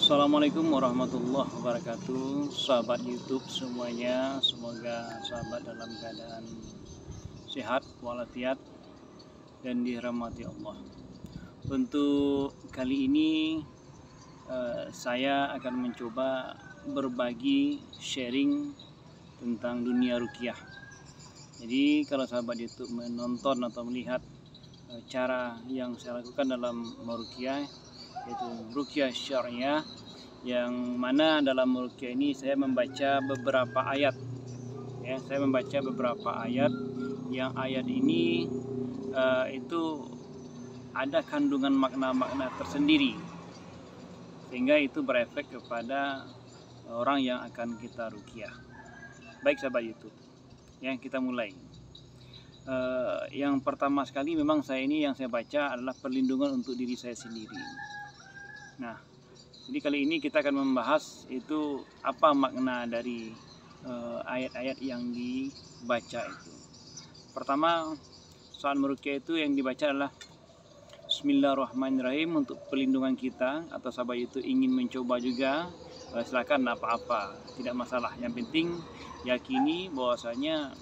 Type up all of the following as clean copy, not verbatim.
Assalamualaikum warahmatullahi wabarakatuh, sahabat YouTube semuanya. Semoga sahabat dalam keadaan sehat walafiat dan dirahmati Allah. Untuk kali ini saya akan mencoba berbagi sharing tentang dunia ruqyah. Jadi kalau sahabat YouTube menonton atau melihat cara yang saya lakukan dalam meruqyah, yaitu ruqyah syariah, yang mana dalam ruqyah ini saya membaca beberapa ayat. Saya membaca beberapa ayat yang ayat ini itu ada kandungan makna-makna tersendiri, sehingga itu berefek kepada orang yang akan kita ruqyah. Baik sahabat YouTube, kita mulai. Yang pertama sekali memang yang saya baca adalah perlindungan untuk diri saya sendiri. Nah, jadi kali ini kita akan membahas itu apa makna dari ayat-ayat yang dibaca itu. Pertama, saat meruqyah itu yang dibaca adalah Bismillahirrahmanirrahim untuk perlindungan kita. Atau sahabat itu ingin mencoba juga, silakan, apa-apa, tidak masalah. Yang penting yakini bahwasanya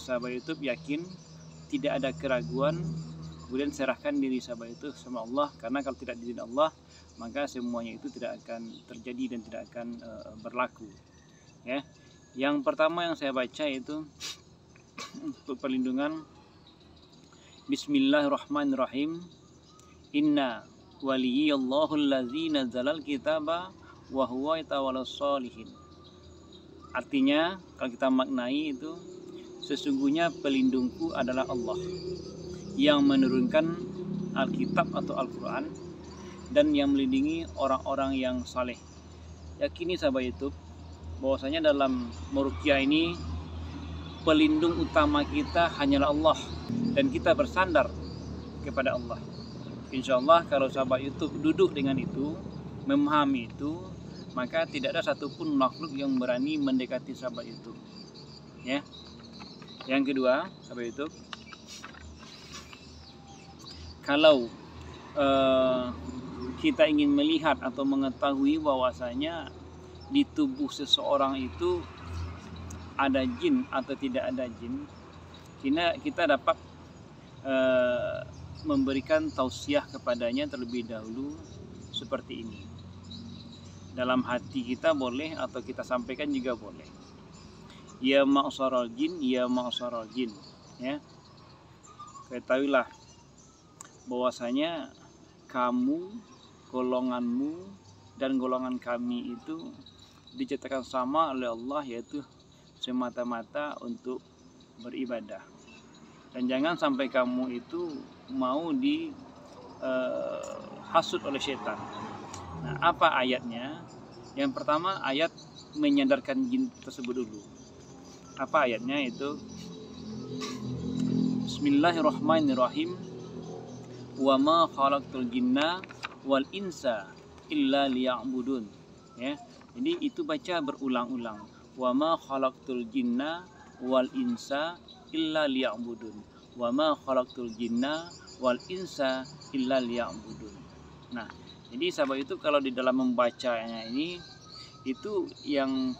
sahabat YouTube yakin tidak ada keraguan, kemudian serahkan diri sahabat itu sama Allah, karena kalau tidak diizinkan Allah maka semuanya itu tidak akan terjadi dan tidak akan berlaku. Yang pertama yang saya baca itu untuk perlindungan, Bismillahirrahmanirrahim. Inna waliyallahu allazi nazzalal kitaba wa huwa yatawallas sholihin. Artinya kalau kita maknai itu, sesungguhnya pelindungku adalah Allah yang menurunkan Alkitab atau Al-Quran dan yang melindungi orang-orang yang saleh. Yakini sahabat YouTube bahwasanya dalam meruqyah ini pelindung utama kita hanyalah Allah, dan kita bersandar kepada Allah. Insya Allah kalau sahabat YouTube duduk dengan itu, memahami itu, maka tidak ada satupun makhluk yang berani mendekati sahabat YouTube. Yang kedua, sahabat YouTube, kalau kita ingin melihat atau mengetahui bahwasanya di tubuh seseorang itu ada jin atau tidak ada jin, kita dapat memberikan tausiah kepadanya terlebih dahulu seperti ini. Dalam hati kita boleh, atau kita sampaikan juga boleh. Ya ma'syaral jin, ya ma'syaral jin. Ketahuilah bahwasanya kamu, golonganmu dan golongan kami itu diciptakan sama oleh Allah, yaitu semata-mata untuk beribadah. Dan jangan sampai kamu itu mau dihasut oleh setan. Nah, apa ayatnya? Yang pertama, ayat menyadarkan jin tersebut dulu. Apa ayatnya itu? Bismillahirrahmanirrahim. Wa ma khalaqtul jinna wal insa illa liya'budun. Jadi itu baca berulang-ulang. Wa ma khalaqtul jinna wal insa illa liya'budun. Wa ma khalaqtul jinna wal insa illa liya'budun. Nah, jadi sahabat itu kalau di dalam membacanya ini, itu yang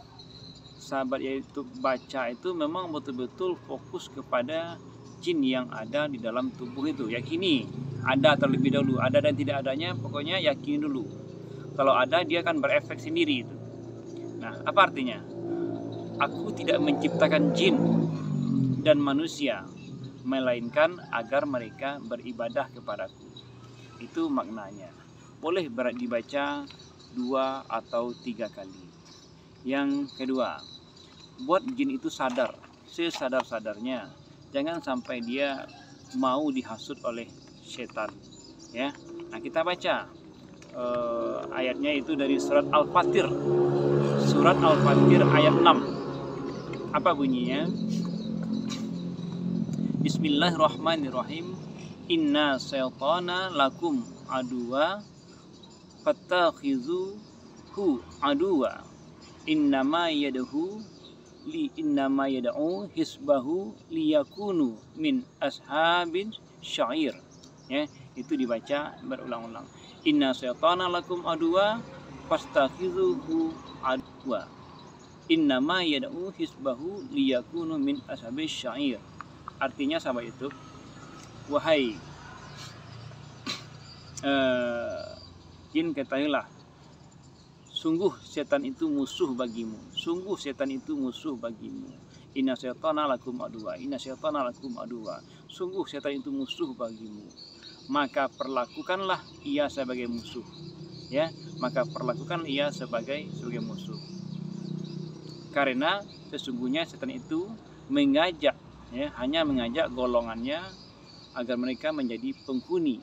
sahabat yaitu baca itu memang betul-betul fokus kepada jin yang ada di dalam tubuh itu. Yakini ada terlebih dahulu, ada dan tidak adanya, pokoknya yakini dulu. Kalau ada, dia akan berefek sendiri itu. Nah, apa artinya? Aku tidak menciptakan jin dan manusia melainkan agar mereka beribadah kepadaku. Itu maknanya. Boleh dibaca 2 atau 3 kali. Yang kedua, buat jin itu sadar sesadar-sadarnya. Jangan sampai dia mau dihasut oleh setan. Nah, kita baca ayatnya itu dari surat Al-Fatir. Surat Al-Fatir ayat 6. Apa bunyinya? Bismillahirrahmanirrahim. Inna syaitana lakum aduwa fattakhizuhu aduwa. Innama yad'u hisbahu liyakunu min ashabin syair. Itu dibaca berulang-ulang. Inna syaitana lakum aduwa fastakhidhuhu adwa innama yad'u hisbahu liyakunu min ashabis syair. Artinya sahabat YouTube, wahai jin, ketahuilah, sungguh setan itu musuh bagimu. Sungguh setan itu musuh bagimu. Inna syaitana lakum aduwa. Inna syaitana lakum aduwa. Sungguh setan itu musuh bagimu. Maka perlakukanlah ia sebagai musuh. Ya, maka perlakukan ia sebagai musuh. Karena sesungguhnya setan itu mengajak, ya, hanya mengajak golongannya agar mereka menjadi penghuni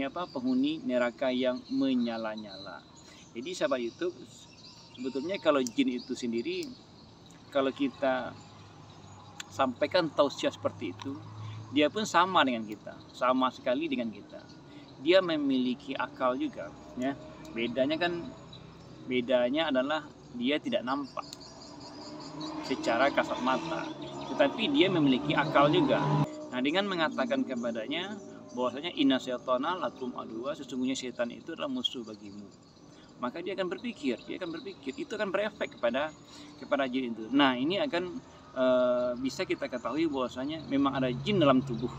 apa? Penghuni neraka yang menyala-nyala. Jadi sahabat YouTube, sebetulnya kalau jin itu sendiri, kalau kita sampaikan tausiah seperti itu, dia pun sama dengan kita, sama sekali dengan kita. Dia memiliki akal juga, ya. Bedanya adalah dia tidak nampak secara kasat mata, tetapi dia memiliki akal juga. Nah, dengan mengatakan kepadanya bahwasanya inna syaitana lakum aduwa, sesungguhnya setan itu adalah musuh bagimu, maka dia akan berpikir, itu akan berefek kepada jin itu. Nah, ini akan bisa kita ketahui bahwasanya memang ada jin dalam tubuh.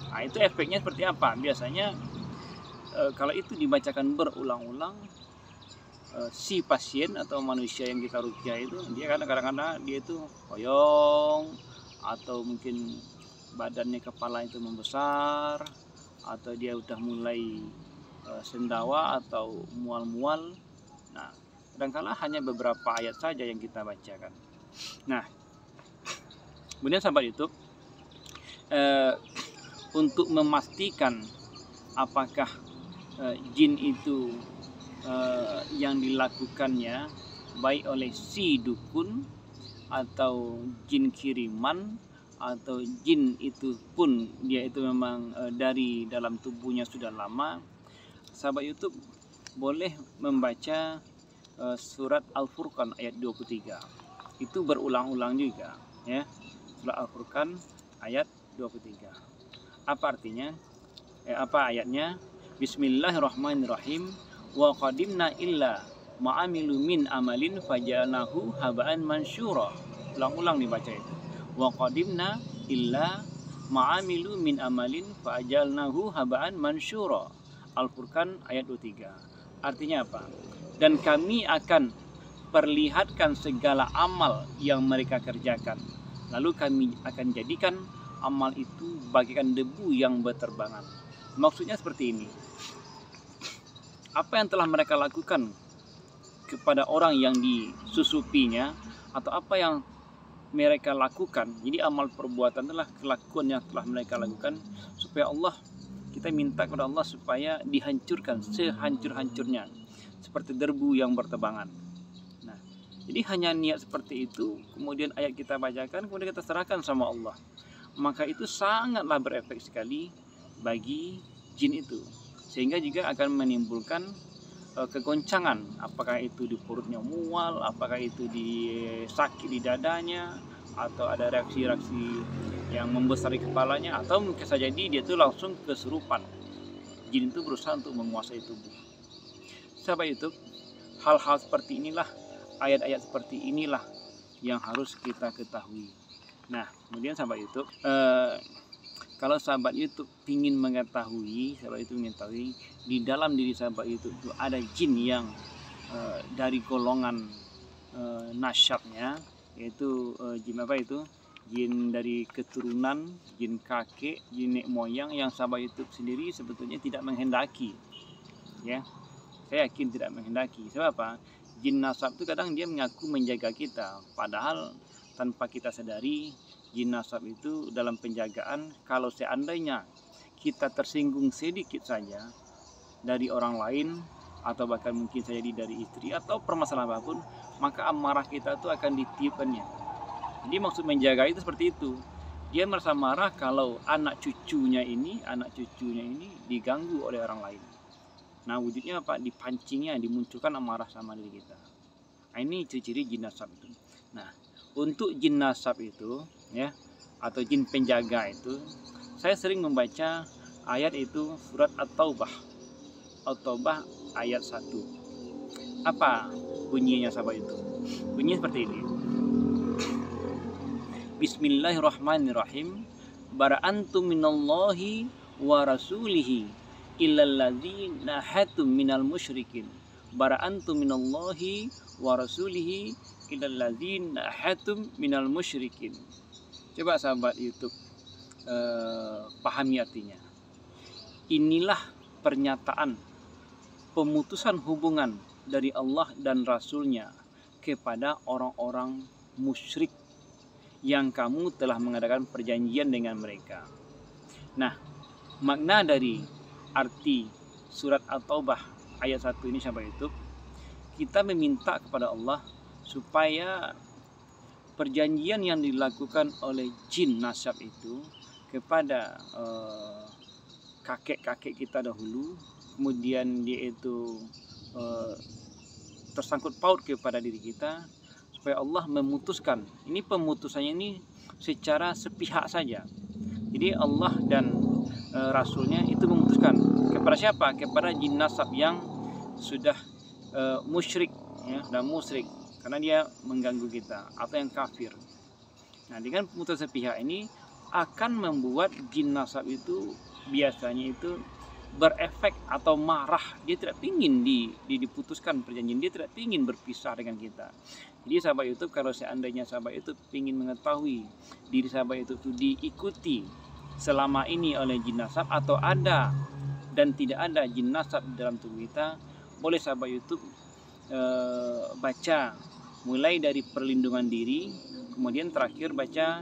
Nah, itu efeknya seperti apa? Biasanya kalau itu dibacakan berulang-ulang, si pasien atau manusia yang kita ruqyah itu, dia kadang-kadang dia itu koyong, atau mungkin badannya, kepala itu membesar, atau dia udah mulai sendawa atau mual-mual. Nah, kadang-kala hanya beberapa ayat saja yang kita bacakan. Nah, kemudian sahabat YouTube, untuk memastikan apakah jin itu yang dilakukannya baik oleh si dukun atau jin kiriman, atau jin itu pun dia itu memang dari dalam tubuhnya sudah lama, sahabat YouTube boleh membaca surat Al-Furqan ayat 23. Itu berulang-ulang juga, ya. Surat Al-Furqan ayat 23. Apa artinya? Apa ayatnya? Bismillahirrahmanirrahim. Wa qadimna illa ma'amilu min amalin faja'nahu haba'an mansyura. Ulang-ulang dibaca itu. Wa qadimna illa ma'amilu min amalin faja'nahu haba'an mansyura. Al-Furqan ayat 23. Artinya apa? Dan kami akan perlihatkan segala amal yang mereka kerjakan, lalu kami akan jadikan amal itu bagaikan debu yang berterbangan. Maksudnya seperti ini. Apa yang telah mereka lakukan kepada orang yang disusupinya, atau apa yang mereka lakukan, jadi amal perbuatan adalah kelakuan yang telah mereka lakukan, supaya Allah, kita minta kepada Allah supaya dihancurkan sehancur-hancurnya, seperti debu yang berterbangan. Nah, jadi hanya niat seperti itu, kemudian ayat kita bacakan, kemudian kita serahkan sama Allah, maka itu sangatlah berefek sekali bagi jin itu, sehingga juga akan menimbulkan kegoncangan, apakah itu di perutnya mual, apakah itu di sakit di dadanya, atau ada reaksi-reaksi yang membesar di kepalanya, atau mungkin saja dia itu langsung kesurupan. Jin itu berusaha untuk menguasai tubuh. Sahabat YouTube, hal-hal seperti inilah, ayat-ayat seperti inilah yang harus kita ketahui. Nah, kemudian sahabat YouTube, kalau sahabat YouTube ingin mengetahui, di dalam diri sahabat YouTube itu ada jin yang dari golongan nasyabnya, yaitu jin apa itu? Jin dari keturunan, jin kakek, jin nenek moyang, yang sahabat YouTube sendiri sebetulnya tidak menghendaki. Ya, saya yakin tidak menghendaki. Sebab apa? Jin nasab itu kadang dia mengaku menjaga kita, padahal tanpa kita sadari, jin nasab itu dalam penjagaan, kalau seandainya kita tersinggung sedikit saja dari orang lain, atau bahkan mungkin saja dari istri atau permasalahan apapun, maka amarah kita itu akan ditiupkannya. Jadi maksud menjaga itu seperti itu. Dia merasa marah kalau anak cucunya ini diganggu oleh orang lain. Nah, wujudnya apa? Dipancingnya, dimunculkan amarah sama diri kita. Nah, ini ciri-ciri jin nasab itu. Nah, untuk jin nasab itu, ya, atau jin penjaga itu, saya sering membaca ayat itu, surat At-Taubah ayat 1. Apa bunyinya sahabat YouTube? Bunyinya seperti ini. Bismillahirrahmanirrahim. Bara'antum minallahi wa rasulihi illal ladzina hatum minal musyrikin. Bara'antum minallahi wa rasulihi illal ladzina hatum minal musyrikin. Coba sahabat YouTube pahami artinya. Inilah pernyataan pemutusan hubungan dari Allah dan Rasul-Nya kepada orang-orang musyrik yang kamu telah mengadakan perjanjian dengan mereka. Nah, makna dari arti surat At-Taubah ayat 1 ini sahabat YouTube, kita meminta kepada Allah supaya perjanjian yang dilakukan oleh jin nasab itu kepada kakek-kakek kita dahulu, kemudian dia itu tersangkut paut kepada diri kita, supaya Allah memutuskan. Ini pemutusannya ini secara sepihak saja. Jadi Allah dan Rasulnya itu memutuskan kepada siapa? Kepada jin nasab yang sudah musyrik, ya, dan musyrik karena dia mengganggu kita atau yang kafir. Nah, dengan pemutusan sepihak ini akan membuat jin nasab itu biasanya itu berefek atau marah. Dia tidak ingin diputuskan perjanjian, dia tidak ingin berpisah dengan kita. Jadi sahabat YouTube, kalau seandainya sahabat YouTube ingin mengetahui diri sahabat YouTube itu diikuti selama ini oleh jin nasab atau ada dan tidak ada jin nasab dalam tubuh kita, boleh sahabat YouTube baca mulai dari perlindungan diri, kemudian terakhir baca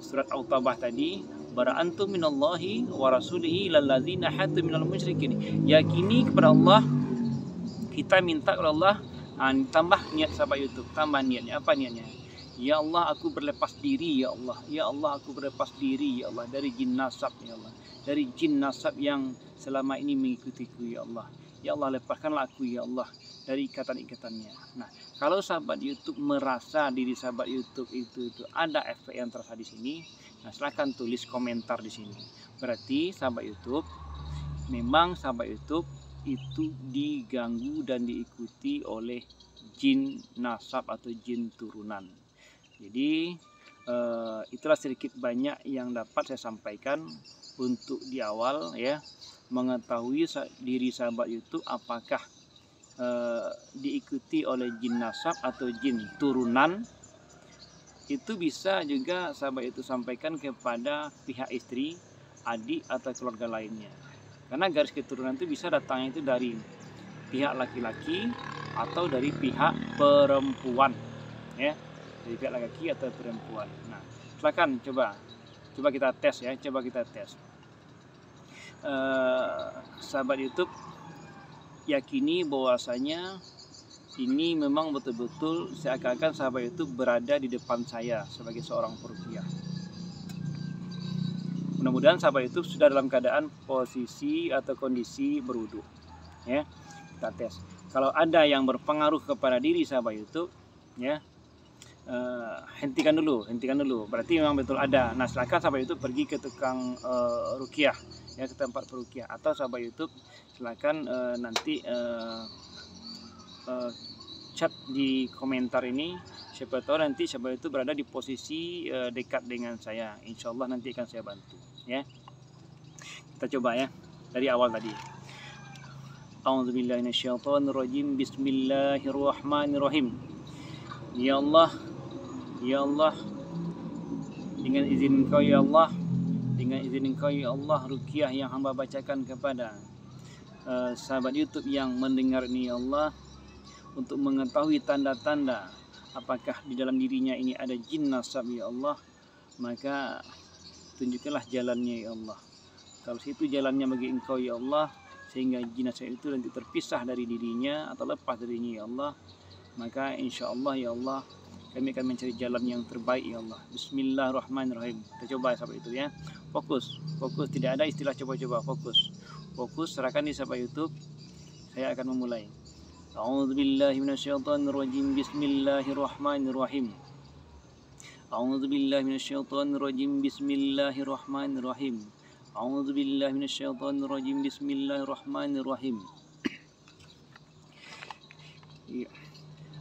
surat At-Taubah tadi, bara'antum minallahi wa rasulihi lalladzina hatum minal musyrikin. Yakini kepada Allah, kita minta kepada Allah. Tambah niat sahabat YouTube, tambah niatnya. Apa niatnya? Ya Allah, aku berlepas diri ya Allah. Ya Allah, aku berlepas diri ya Allah dari jin nasab ya Allah. Dari jin nasab yang selama ini mengikutiku ya Allah. Ya Allah, lepaskanlah aku ya Allah dari ikatan-ikatannya. Nah, kalau sahabat YouTube merasa diri sahabat YouTube itu ada efek yang terasa di sini, nah silahkan tulis komentar di sini. Berarti sahabat YouTube, memang sahabat YouTube itu diganggu dan diikuti oleh jin nasab atau jin turunan. Jadi itulah sedikit banyak yang dapat saya sampaikan untuk di awal, ya, mengetahui diri sahabat YouTube apakah diikuti oleh jin nasab atau jin turunan. Itu bisa juga sahabat itu sampaikan kepada pihak istri, adik atau keluarga lainnya. Karena garis keturunan itu bisa datangnya itu dari pihak laki-laki atau dari pihak perempuan, ya, dari pihak laki-laki atau perempuan. Nah, silakan coba kita tes, ya, coba kita tes. Sahabat YouTube, yakini bahwasanya ini memang betul-betul seakan-akan sahabat YouTube berada di depan saya sebagai seorang peruqyah. Mudah-mudahan sahabat YouTube sudah dalam keadaan posisi atau kondisi berwudu, ya. Kita tes. Kalau ada yang berpengaruh kepada diri sahabat YouTube, ya, hentikan dulu. Berarti memang betul ada. Nah, silakan sahabat YouTube pergi ke tukang ruqyah, ya, ke tempat peruqyah, atau sahabat YouTube silakan nanti chat di komentar ini. Siapa tahu nanti sahabat itu berada di posisi dekat dengan saya. Insya Allah nanti akan saya bantu, ya. Kita coba, ya, dari awal tadi. A'udzubillahi minasyaitonirrajim. Bismillahirrahmanirrahim. Ya Allah, ya Allah, dengan izin Engkau ya Allah, dengan izin Engkau ya Allah, ruqyah yang hamba bacakan kepada sahabat YouTube yang mendengar ini ya Allah, untuk mengetahui tanda-tanda apakah di dalam dirinya ini ada jin nasab ya Allah, maka tunjukkanlah jalannya ya Allah. Kalau situ jalannya bagi Engkau ya Allah, sehingga jin nasab itu nanti terpisah dari dirinya atau lepas darinya ya Allah, maka insya Allah ya Allah kami akan mencari jalan yang terbaik ya Allah. Bismillahirrahmanirrahim. Kita coba sahabat itu, ya. Fokus, tidak ada istilah coba-coba, fokus, serahkan di sahabat YouTube. Saya akan memulai. A'udzubillahi minasyaitonirrajim. Bismillahirrahmanirrahim. A'udzubillahi minasyaitonirrajim. Bismillahirrahmanirrahim. A'udzubillahi minasyaitonirrajim. Bismillahirrahmanirrahim.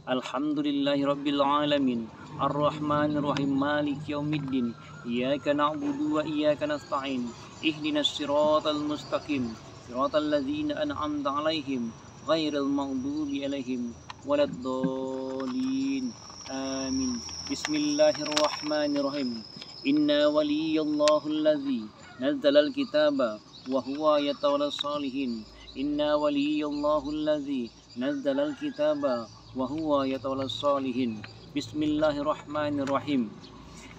Alhamdulillahi rabbil alamin. Ar-Rahmanir Rahim. Maliki yaumiddin. Iyyaka na'budu wa iyyaka nasta'in. Ihdinas siratal mustaqim. Siratal ladzina an'amta 'alaihim ghairil maghdubi 'alaihim waladdallin. Amin. Bismillahirrahmanirrahim. Inna waliyallahu alladzi nazzala al-kitaba wa huwa yatawallas salihin. Inna waliyallahu alladzi nazzala al-kitaba wa huwa yatawallas salihin. Bismillahirrahmanirrahim.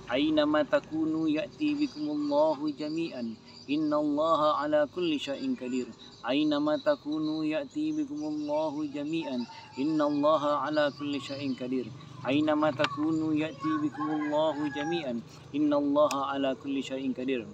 Aynama takunu ya'ti bikumullahu jami'an. Innallaha ala kulli syai'in qadir. Aynama takunu ya'ti bikumullahu jami'an. Innallaha ala kulli syai'in qadir. Aynama takunu ya'ti bikumullahu jami'an. Innallaha ala kulli syai'in qadir.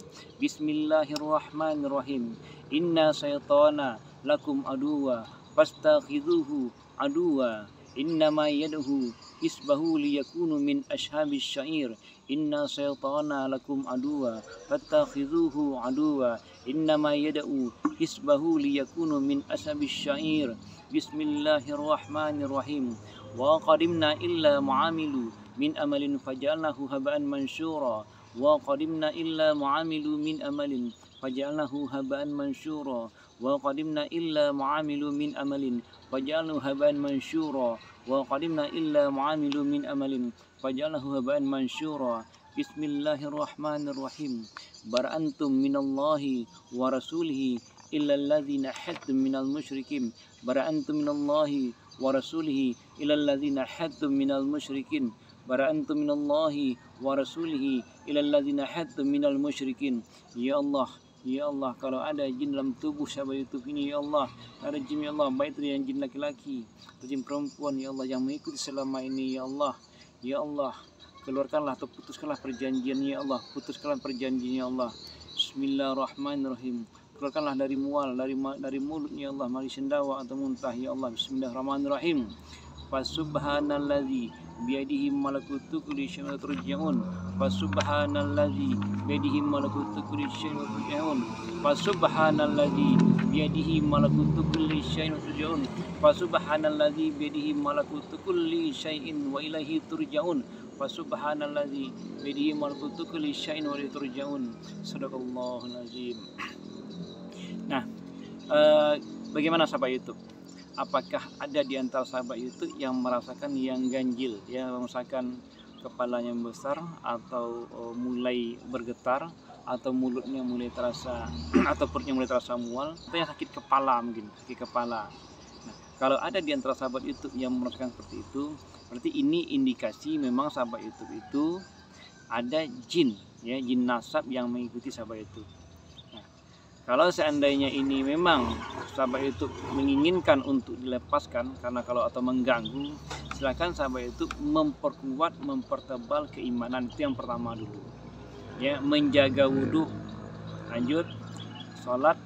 Bismillahirrahmanirrahim. Inna syaitana lakum aduwa fastakhidhuhu aduwa. Innama yad'u hisbahu liyakunu min ashabis syair. Inna syaitana lakum aduwa fattakhidhuhu aduwa. Innama yad'u hisbahu liyakunu min ashabis syair. Bismillahirrahmanirrahim. Wa qadimna illa mu'amilu min amalin faj'alnahu haba'an mansyura. Wa qadimna illa mu'amilu min amalin faj'alnahu haba'an mansyura. Wa qadimna illa mu'amilu min amalin faj'alnahu haba'an mansyura. Wa qadimna illa mu'amilu min amalin faj'alnahu haba'an mansyura. Bismillahirrahmanirrahim. Bara'antum minallahi wa rasulihi illa alladzina haddum minal musyrikin. Bara'antum minallahi wa rasulihi illa alladzina haddum minal musyrikin. Bara'antum minallahi wa rasulihi illa alladzina haddum minal musyrikin. Ya Allah, ya Allah, kalau ada jin dalam tubuh sahabat YouTube ini, ya Allah, ada jin, ya Allah, baik itu yang jin laki-laki atau jin perempuan, ya Allah, yang mengikuti selama ini, ya Allah, ya Allah, keluarkanlah atau putuskanlah perjanjiannya, ya Allah, putuskanlah perjanjiannya, ya Allah. Bismillahirrahmanirrahim. Keluarkanlah dari mual, dari mulutnya, ya Allah, mari sendawa atau muntah, ya Allah. Bismillahirrahmanirrahim. Fasubhanalladzi biyadihi malakutu kulli syai'in wa turja'un. Fasubhanalladzi biyadihi malakutu kulli syai'in wa turja'un. Fasubhanalladzi biyadihi malakutu kulli syai'in wa turja'un. Fasubhanalladzi biyadihi malakutu kulli syai'in wa ilaihi turja'un. Fasubhanalladzi biyadihi malakutu kulli syai'in wa ilaihi turja'un. Shadaqallahul azim. Nah, bagaimana sahabat YouTube? Apakah ada di antara sahabat YouTube yang merasakan yang ganjil, ya, merasakan kepalanya besar atau mulai bergetar, atau mulutnya mulai terasa atau perutnya mulai terasa mual, atau yang sakit kepala mungkin, sakit kepala. Nah, kalau ada di antara sahabat YouTube yang merasakan seperti itu, berarti ini indikasi memang sahabat YouTube itu ada jin, ya, jin nasab yang mengikuti sahabat YouTube. Kalau seandainya ini memang sahabat YouTube menginginkan untuk dilepaskan karena kalau atau mengganggu, silakan sahabat YouTube memperkuat, mempertebal keimanan. Itu yang pertama dulu. Ya, menjaga wudhu, lanjut sholat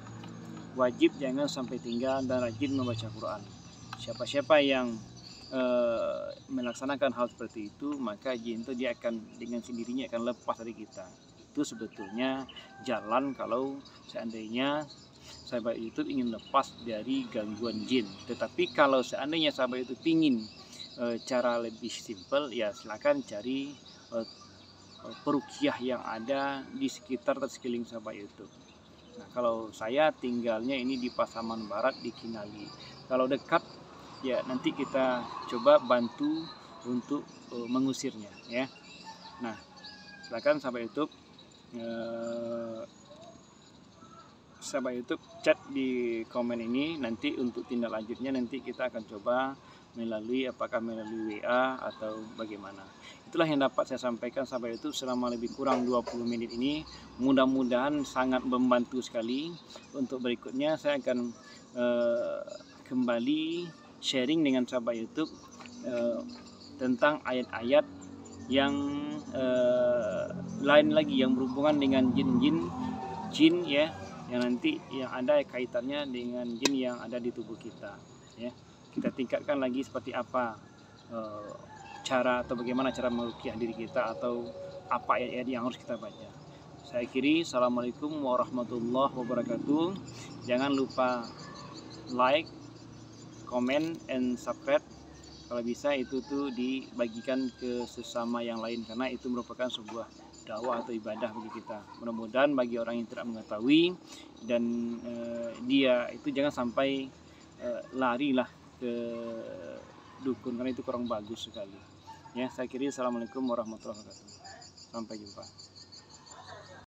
wajib jangan sampai tinggal, dan rajin membaca Quran. Siapa-siapa yang melaksanakan hal seperti itu, maka jin itu dia akan dengan sendirinya akan lepas dari kita. Itu sebetulnya jalan kalau seandainya sahabat YouTube ingin lepas dari gangguan jin. Tetapi kalau seandainya sahabat YouTube ingin cara lebih simpel, ya silakan cari peruqyah yang ada di sekitar atau sekeliling sahabat YouTube. Nah, kalau saya tinggalnya ini di Pasaman Barat di Kinali. Kalau dekat, ya nanti kita coba bantu untuk mengusirnya, ya. Nah, silakan sahabat YouTube. Sahabat YouTube chat di komen ini, nanti untuk tindak lanjutnya nanti kita akan coba melalui WA atau bagaimana. Itulah yang dapat saya sampaikan sahabat YouTube selama lebih kurang 20 menit ini. Mudah-mudahan sangat membantu sekali. Untuk berikutnya saya akan kembali sharing dengan sahabat YouTube tentang ayat-ayat yang lain lagi yang berhubungan dengan jin, ya, yang nanti yang ada kaitannya dengan jin yang ada di tubuh kita, ya. Kita tingkatkan lagi seperti apa cara atau bagaimana cara meruqyah diri kita, atau apa ayat-ayat yang harus kita baca. Saya akhiri, assalamualaikum warahmatullahi wabarakatuh. Jangan lupa like, comment, and subscribe Kalau bisa itu tuh dibagikan ke sesama yang lain, karena itu merupakan sebuah dakwah atau ibadah bagi kita. Mudah-mudahan bagi orang yang tidak mengetahui dan dia itu jangan sampai lari lah ke dukun, karena itu kurang bagus sekali. Ya, saya kira assalamualaikum warahmatullahi wabarakatuh. Sampai jumpa.